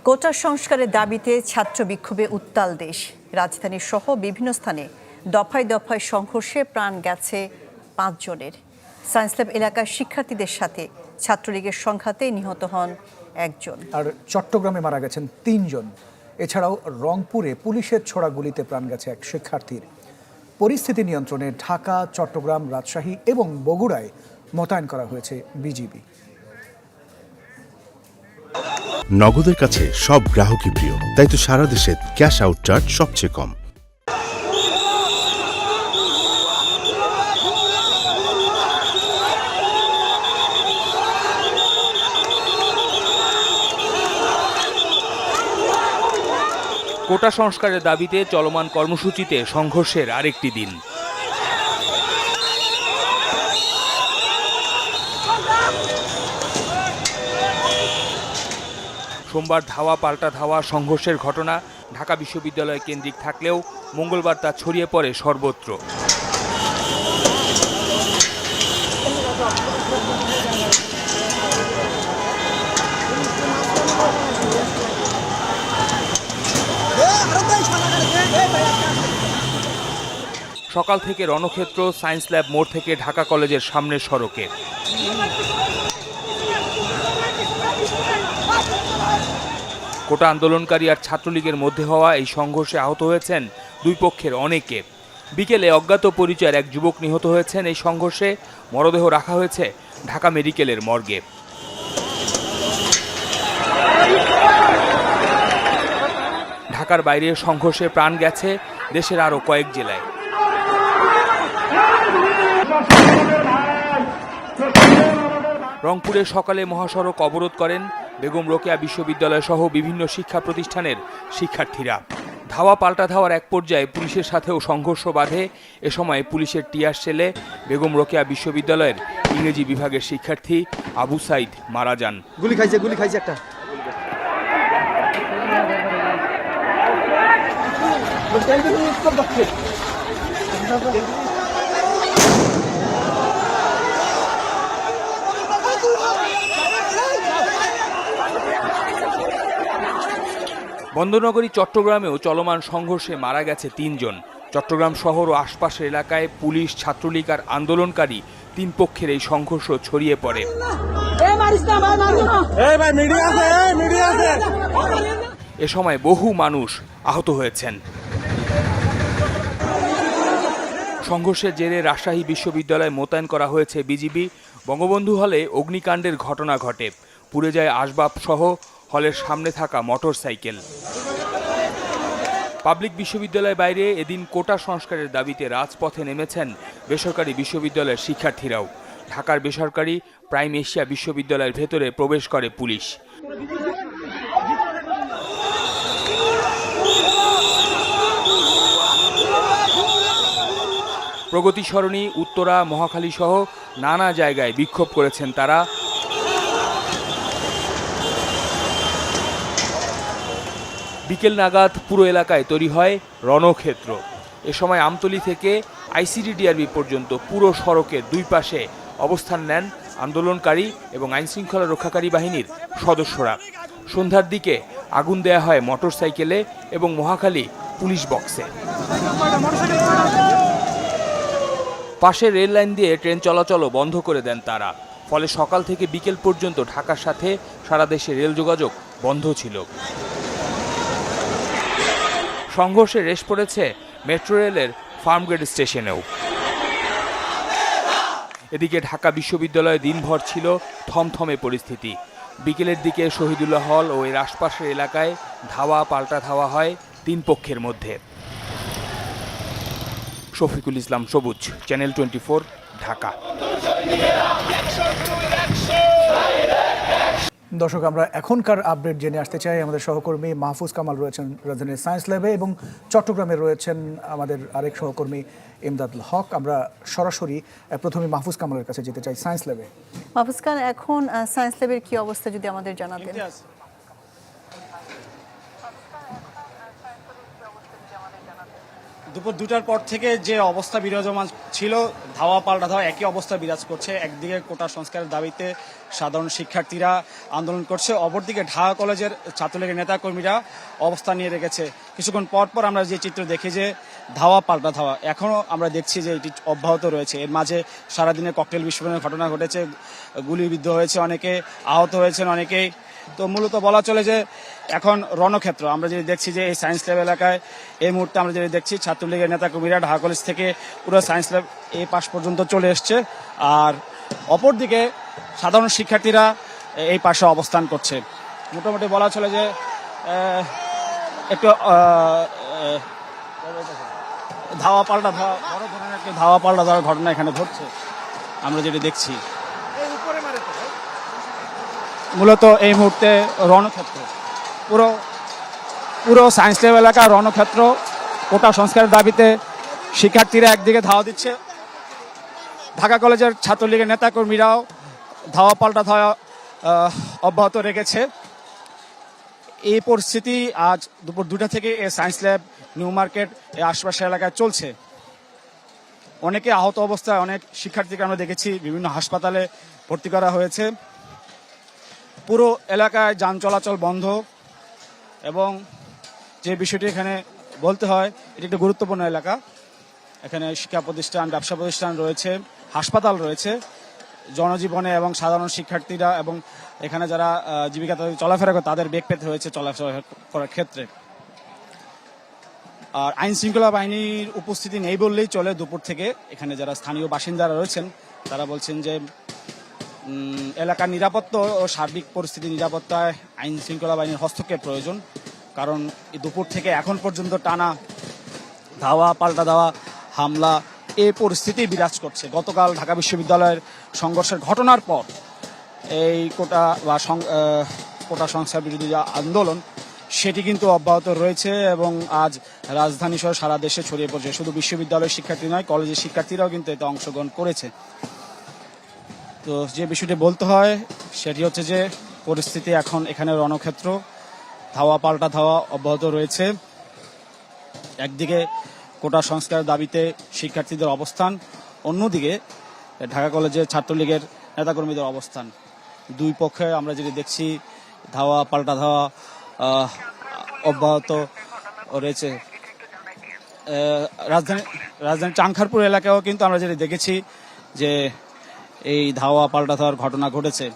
কোটা সংস্কারের দাবিতে ছাত্র বিক্ষোভে উত্তাল দেশ। রাজধানীর সহ বিভিন্ন স্থানে দফায় দফায় সংঘর্ষে প্রাণ গেছে 5 জনের। সায়েন্স ল্যাব এলাকার শিক্ষার্থীদের সাথে ছাত্রলীগের সংঘাতে নিহত হন 1 জন। আর চট্টগ্রামে মারা গেছেন 3 জন। এছাড়াও রংপুরে পুলিশের ছোড়া গুলিতে প্রাণ গেছে এক শিক্ষার্থীর। পরিস্থিতি নিয়ন্ত্রণে ঢাকা, চট্টগ্রাম, রাজশাহী এবং বগুড়ায় মোতায়েন করা হয়েছে বিজিবি। নগদের কাছে সব গ্রাহকই প্রিয়, তাই তো সারা দেশে ক্যাশ আউট চার্জ সবচেয়ে কম। কোটা সংস্কারের দাবিতে চলমান কর্মসূচিতে সংঘর্ষের আরেকটি দিন। সোমবার ধাওয়া পাল্টা ধাওয়া সংঘর্ষের ঘটনা ঢাকা বিশ্ববিদ্যালয় কেন্দ্রিক থাকলেও মঙ্গলবার তা ছড়িয়ে পড়ে সর্বত্র। সকাল থেকে রণক্ষেত্র সায়েন্স ল্যাব মোড় থেকে ঢাকা কলেজের সামনের সড়কে। কোটা আন্দোলনকারী আর ছাত্রলীগের মধ্যে হওয়া এই সংঘর্ষে আহত হয়েছেন দুই পক্ষের অনেকে। বিকেলে অজ্ঞাত পরিচয়ের এক যুবক নিহত হয়েছেন এই সংঘর্ষে। মরদেহ রাখা হয়েছে ঢাকা মেডিকেলের মর্গে। ঢাকার বাইরে সংঘর্ষে প্রাণ গেছে দেশের আরও কয়েক জেলায়। রংপুরে সকালে মহাসড়ক অবরোধ করেন বেগম রোকেয়া বিশ্ববিদ্যালয় সহ বিভিন্ন শিক্ষা প্রতিষ্ঠানের শিক্ষার্থীরা। ধাওয়া পাল্টা ধাওয়ার এক পর্যায়ে পুলিশের সাথেও সংঘর্ষ বাধে। এ সময় পুলিশের টিয়ার শেলে বেগম রোকেয়া বিশ্ববিদ্যালয়ের ইংরেজি বিভাগের শিক্ষার্থী আবু সাইদ মারা যান। গুলি খাইছে একটা। বন্দরনগরী চট্টগ্রামেও চলমান সংঘর্ষে মারা গেছে 3 জন। চট্টগ্রাম শহর ও আশপাশের এলাকায় পুলিশ, ছাত্রলীগ আর আন্দোলনকারী 3 পক্ষের এই সংঘর্ষ ছড়িয়ে পড়ে। এ সময় বহু মানুষ আহত হয়েছেন। সংঘর্ষের জেরে রাজশাহী বিশ্ববিদ্যালয়ে মোতায়েন করা হয়েছে বিজিবি। বঙ্গবন্ধু হলে অগ্নিকাণ্ডের ঘটনা ঘটে। পুড়ে যায় আসবাব সহ হলের সামনে থাকা মোটরসাইকেল। পাবলিক বিশ্ববিদ্যালয়ের বাইরে এদিন কোটা সংস্কারের দাবিতে রাজপথে নেমেছেন বেসরকারি বিশ্ববিদ্যালয়ের শিক্ষার্থীরাও। ঢাকার বেসরকারি প্রাইম এশিয়া বিশ্ববিদ্যালয়ের ভেতরে প্রবেশ করে পুলিশ। প্রগতি সরণি, উত্তরা, মহাখালী সহ নানা জায়গায় বিক্ষোভ করেছেন তারা। বিকেল নাগাদ পুরো এলাকায় তৈরি হয় রণক্ষেত্র। এ সময় আমতলী থেকে আইসিডিডিআরবি পর্যন্ত পুরো সড়কের 2 পাশে অবস্থান নেন আন্দোলনকারী এবং আইনশৃঙ্খলা রক্ষাকারী বাহিনীর সদস্যরা। সন্ধ্যার দিকে আগুন দেয়া হয় মোটরসাইকেলে এবং মহাখালী পুলিশ বক্সে। পাশের রেল লাইন দিয়ে ট্রেন চলাচলও বন্ধ করে দেন তারা। ফলে সকাল থেকে বিকেল পর্যন্ত ঢাকার সাথে সারা দেশে রেল যোগাযোগ বন্ধ ছিল। সংঘর্ষে রেশ পড়েছে মেট্রো রেলের ফার্মগেট স্টেশনেও। এদিকে ঢাকা বিশ্ববিদ্যালয়ে দিনভর ছিল থমথমে পরিস্থিতি। বিকেলের দিকে শহীদুল্লাহ হল ও এর আশপাশের এলাকায় ধাওয়া পাল্টা ধাওয়া হয় 3 পক্ষের মধ্যে। শফিকুল ইসলাম সবুজ, চ্যানেল 24, ঢাকা। দর্শক, আমরা এখনকার আপডেট জেনে আসতে চাই। আমাদের সহকর্মী মাহফুজ কামাল রয়েছেন রাজধানীর সায়েন্স ল্যাবে এবং চট্টগ্রামে রয়েছেন আমাদের আরেক সহকর্মী ইমদাদুল হক। আমরা সরাসরি প্রথমে মাহফুজ কামালের কাছে যেতে চাই সায়েন্স ল্যাবে। মাহফুজ খান, এখন সায়েন্স ল্যাবের কি অবস্থা যদি আমাদের জানাতেন। দুপুর 2টার পর থেকে যে অবস্থা বিরাজমান ছিল, ধাওয়া পাল্টা ধাওয়া একই অবস্থা বিরাজ করছে। একদিকে কোটা সংস্কারের দাবিতে সাধারণ শিক্ষার্থীরা আন্দোলন করছে, অপরদিকে ঢাকা কলেজের ছাত্রলীগের নেতাকর্মীরা অবস্থান নিয়ে রেখেছে। কিছুক্ষণ পর পর আমরা যে চিত্র দেখি যে ধাওয়া পাল্টা ধাওয়া এখনও আমরা দেখছি যে এটি অব্যাহত রয়েছে। এর মাঝে সারাদিনে ককটেল বিস্ফোরণের ঘটনা ঘটেছে, গুলিবিদ্ধ হয়েছে অনেকে, আহত হয়েছেন অনেকেই। তো মূলত বলা চলে যে এখন রণক্ষেত্র। আমরা যদি দেখছি যে এই সায়েন্স ল্যাব এলাকায় এই মুহূর্তে আমরা যদি দেখছি ছাত্রলীগের নেতাকর্মীরা ঢাকা কলেজ থেকে পুরো সায়েন্স ল্যাব এই পাশ পর্যন্ত চলে এসছে, আর অপরদিকে সাধারণ শিক্ষার্থীরা এই পাশে অবস্থান করছে। মোটামুটি বলা চলে যে একটু ধাওয়া পাল্টা ধাওয়া, বড় ধরনের একটি ধাওয়া পাল্টা ধাওয়ার ঘটনা এখানে ঘটছে আমরা যেটি দেখছি। মূলত এই মুহূর্তে রণক্ষেত্র, পুরো সায়েন্স ল্যাব এলাকা রণক্ষেত্র। কোটা সংস্কারের দাবিতে শিক্ষার্থীরা একদিকে ধাওয়া দিচ্ছে, ঢাকা কলেজের ছাত্রলীগের নেতাকর্মীরাও ধাওয়া পাল্টা ধাওয়া অব্যাহত রেখেছে। এই পরিস্থিতি আজ দুপুর 2টা থেকে এই সায়েন্স ল্যাব, নিউ মার্কেট এই আশপাশের এলাকায় চলছে। অনেকে আহত অবস্থায়, অনেক শিক্ষার্থীকে আমরা দেখেছি বিভিন্ন হাসপাতালে ভর্তি করা হয়েছে। পুরো এলাকায় যান চলাচল বন্ধ, এবং যে বিষয়টি এখানে বলতে হয়, এটি একটি গুরুত্বপূর্ণ এলাকা। এখানে শিক্ষা প্রতিষ্ঠান, ব্যবসা প্রতিষ্ঠান রয়েছে, হাসপাতাল রয়েছে। জনজীবনে এবং সাধারণ শিক্ষার্থীরা এবং এখানে যারা জীবিকা চলাফেরা করে তাদের বেগ পেতে হয়েছে চলাফেরা করার ক্ষেত্রে। আর আইন শৃঙ্খলা বাহিনীর উপস্থিতি নেই বললেই চলে। দুপুর থেকে এখানে যারা স্থানীয় বাসিন্দারা রয়েছেন তারা বলছেন যে এলাকার নিরাপত্তা ও সার্বিক পরিস্থিতি নিরাপত্তায় আইন শৃঙ্খলা বাহিনীর হস্তক্ষেপ প্রয়োজন। কারণ এই দুপুর থেকে এখন পর্যন্ত টানা ধাওয়া পাল্টা দেওয়া, হামলা, এই পরিস্থিতি বিরাজ করছে। গতকাল ঢাকা বিশ্ববিদ্যালয়ের সংঘর্ষের ঘটনার পর এই কোটা সংস্কার বিরোধী আন্দোলন সেটি কিন্তু অব্যাহত রয়েছে, এবং আজ রাজধানী সহ সারা দেশে ছড়িয়ে পড়ছে। শুধু বিশ্ববিদ্যালয়ের শিক্ষার্থী নয়, কলেজের শিক্ষার্থীরাও কিন্তু এতে অংশগ্রহণ করেছে। তো যে বিষয়টি বলতে হয় সেটি হচ্ছে যে পরিস্থিতি এখন এখানে রণক্ষেত্র, ধাওয়া পাল্টা ধাওয়া অব্যাহত রয়েছে। একদিকে কোটা সংস্কারের দাবিতে শিক্ষার্থীদের অবস্থান, অন্যদিকে ঢাকা কলেজের ছাত্রলীগের নেতাকর্মীদের অবস্থান। দুই পক্ষে আমরা যেটি দেখছি ধাওয়া পাল্টা ধাওয়া অব্যাহত রয়েছে। রাজধানীর চাংখারপুর এলাকায়ও কিন্তু আমরা যেটি দেখেছি যে এই ধাওয়া পাল্টা ধাওয়ার ঘটনা ঘটেছে।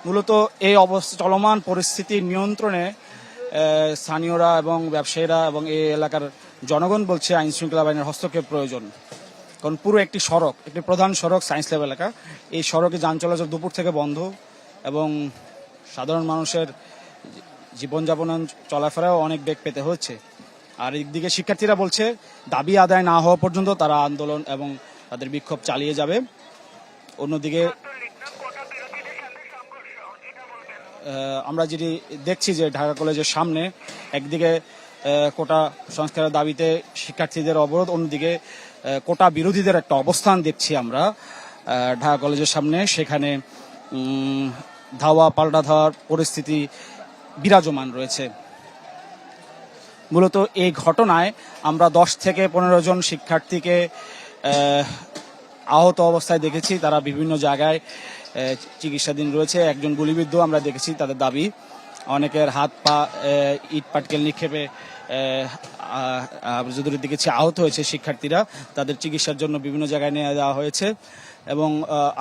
মূলত এই চলমান পরিস্থিতি নিয়ন্ত্রণে স্থানীয়রা এবং ব্যবসায়ীরা এবং এই এলাকার জনগণ বলছে আইন শৃঙ্খলা বাহিনীর হস্তক্ষেপ প্রয়োজন। কারণ পুরো একটি সড়ক, একটি প্রধান সড়ক সায়েন্স ল্যাব এলাকা, এই সড়কে যান চলাচল দুপুর থেকে বন্ধ, এবং সাধারণ মানুষের জীবনযাপন চলাফেরাও অনেক বেগ পেতে হচ্ছে। আর একদিকে শিক্ষার্থীরা বলছে দাবি আদায় না হওয়া পর্যন্ত তারা আন্দোলন এবং তাদের বিক্ষোভ চালিয়ে যাবে। অন্যদিকে আমরা যেটি দেখছি যে ঢাকা কলেজের সামনে একদিকে কোটা সংস্কারের দাবিতে শিক্ষার্থীদের অবরোধ, অন্যদিকে কোটা বিরোধীদের একটা অবস্থান দেখছি আমরা ঢাকা কলেজের সামনে। সেখানে ধাওয়া পাল্টা ধাওয়ার পরিস্থিতি বিরাজমান রয়েছে। মূলত এই ঘটনায় আমরা 10 থেকে 15 জন শিক্ষার্থীকে আহত অবস্থায় দেখেছি। তারা বিভিন্ন জায়গায় চিকিৎসাধীন রয়েছে। একজন গুলিবিদ্ধ আমরা দেখেছি। তাদের দাবি, অনেকের হাত পা ইট পাটকেল নিক্ষেপে যতদূর দেখেছি আহত হয়েছে শিক্ষার্থীরা। তাদের চিকিৎসার জন্য বিভিন্ন জায়গায় নিয়ে যাওয়া হয়েছে। এবং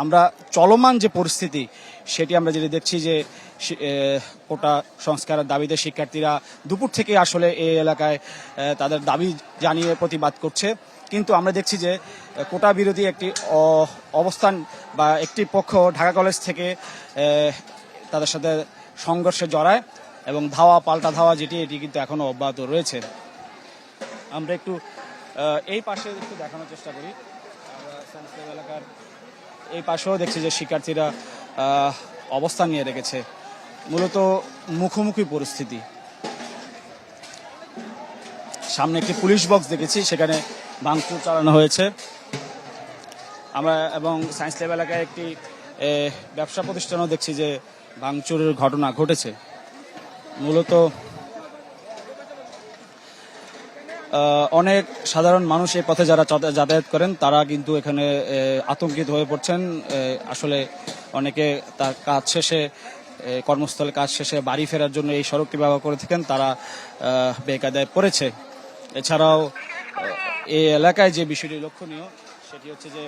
আমরা চলমান যে পরিস্থিতি সেটি আমরা যেটি দেখছি যে কোটা সংস্কারের দাবিতে শিক্ষার্থীরা দুপুর থেকে আসলে এই এলাকায় তাদের দাবি জানিয়ে প্রতিবাদ করছে। কিন্তু আমরা দেখছি যে কোটা বিরোধী একটি অবস্থান বা একটি পক্ষ ঢাকা কলেজ থেকে তাদের সাথে সংঘর্ষে জড়ায়, এবং ধাওয়া পাল্টা ধাওয়া যেটি এটি কিন্তু এখনো অব্যাহত রয়েছে। আমরা একটু এই পাশে একটু দেখানোর চেষ্টা করি। আমরা এলাকার এই পাশেও দেখছি যে শিক্ষার্থীরা অবস্থান নিয়ে রেখেছে। মূলত মুখোমুখি পরিস্থিতি। সামনে একটি পুলিশ বক্স দেখেছি, সেখানে ভাঙচুর চালানো হয়েছে। আমরা এবং সায়েন্স ল্যাব এলাকায় একটি ব্যবসা প্রতিষ্ঠানও দেখছি যে ভাঙচুরের ঘটনা ঘটেছে। মূলত অনেক সাধারণ মানুষ এই পথে যারা যাতায়াত করেন তারা কিন্তু এখানে আতঙ্কিত হয়ে পড়ছেন। আসলে অনেকে তার কাজ শেষে কর্মস্থলে কাজ শেষে বাড়ি ফেরার জন্য এই সড়কটি ব্যবহার করে থাকেন, তারা বেকায়দায় পড়েছে। এছাড়াও এই এলাকায় যে বিষয়টি লক্ষণীয় সেটি হচ্ছে যে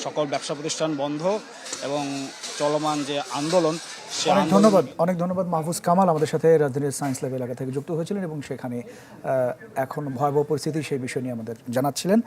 সকল ব্যবসা প্রতিষ্ঠান বন্ধ এবং চলমান যে আন্দোলন সে অনেক ধন্যবাদ মাহফুজ কামাল আমাদের সাথে রাজধানীর সায়েন্স ল্যাব এলাকা থেকে যুক্ত হয়েছিলেন এবং সেখানে এখন ভয়াবহ পরিস্থিতি সেই বিষয় নিয়ে আমাদের জানাচ্ছিলেন।